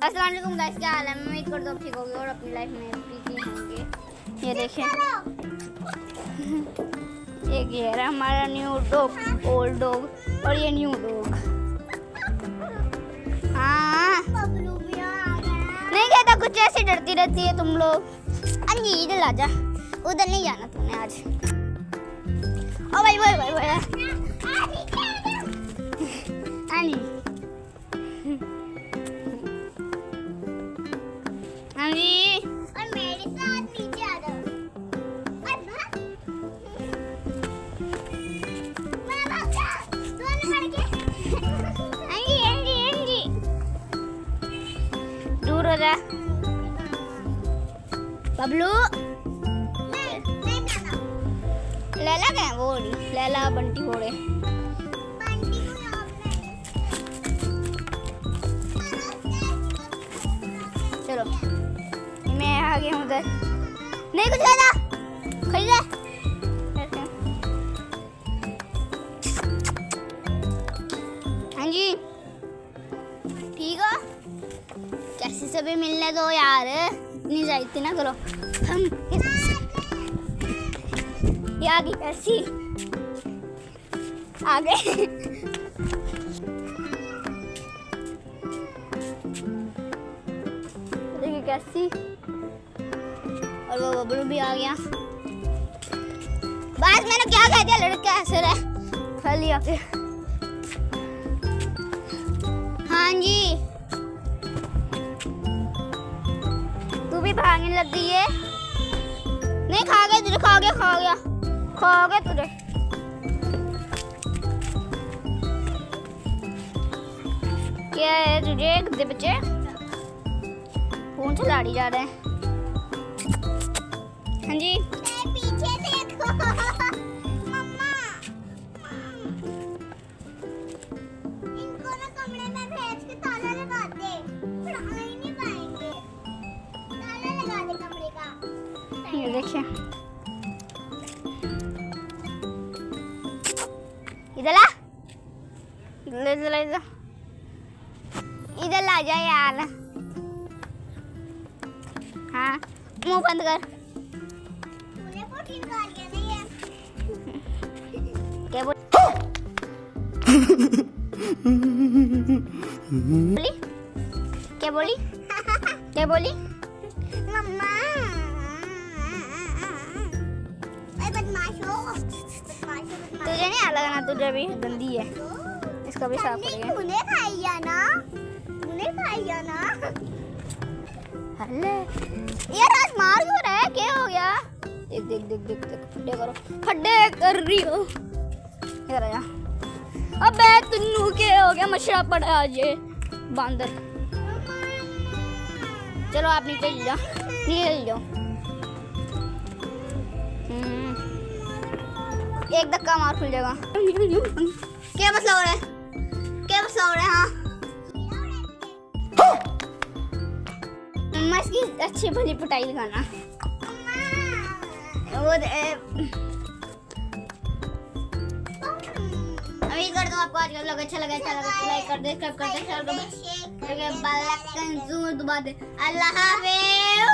अस्सलाम वालेकुम गाइस, क्या हाल है? मैं उम्मीद करता हूँ ठीक होगी और अपनी लाइफ में बिजी होंगे। ये देखें, ये है हमारा न्यू डॉग, ओल्ड डॉग और ये न्यू डॉग। हाँ नहीं कहता, कुछ ऐसे डरती रहती है तुम लोग। अंजी इधर आ जा, उधर नहीं जाना तूने आज। ओ भाई भाई भाई भाई अंजी अंजी और मेरे साथ नीचे आ जाओ। मैं भाग जा, दोनों पड़ गए। अंजी अंजी अंजी दूर हो जा। बबलू लैला क्या वो लैला बंटी घोड़े। चलो मैं आ गया हूँ उधर। नहीं कुछ कहना, खरीदे हाँ जी ठीक हो? कैसी से भी मिलने दो यार, इतनी जायती ना करो। हम ये आ गई कैसी आ गए। देखिए कैसी, और वो बबलू भी आ गया। बस मैंने क्या कह दिया, लड़का ऐसे रहे खाली आके। हाँ जी तू भी भागने लग गई है। नहीं खा गया तुझे, खा गया खा गया खा गया तुझे। क्या है तुझे गधे बच्चे, फोन से लाड़ी जा रहे हैं। हाँ जी पीछे देखो मम्मा, इनको ना कमरे में भेज के ताला लगा दे, फिर आ ही नहीं पाएंगे। ताला लगा दे कमरे का। ये देखिए इधर ला, इधर इधर ला जा यार। हाँ मुंह बंद कर। तूने प्रोटीन खा लिया नहीं है? क्या बोली? क्या बोली? क्या बोली? मम्मा तुझे नहीं आ लगना, तुझे भी गंदी है, इसका भी साफ करेंगे। तूने खाइया ना, तूने खाइया ना। हल्ले यार आज मार क्यों रहा है, क्या हो गया? देख देख देख देख देख, खड्डे करो, खड्डे कर रही हो। इधर आया। अबे तुन्नू क्या हो गया, मछरा पड़ा आज ये बांदर। चलो आप नीचे जाओ, नीचे जाओ। एक धक्का मार खुल जाएगा। क्या मसला हो रहा है, क्या मसला हो रहा है? हाँ मम्मा इसकी अच्छी भली पिटाई दिखाना। वो उम्मीद करता हूँ आपको आज का व्लॉग अच्छा लगा तो लाइक कर दे, सब्सक्राइब कर दे, शेयर कर दे, बेल आइकन जरूर दबा दे। अल्लाह हाफ़िज़।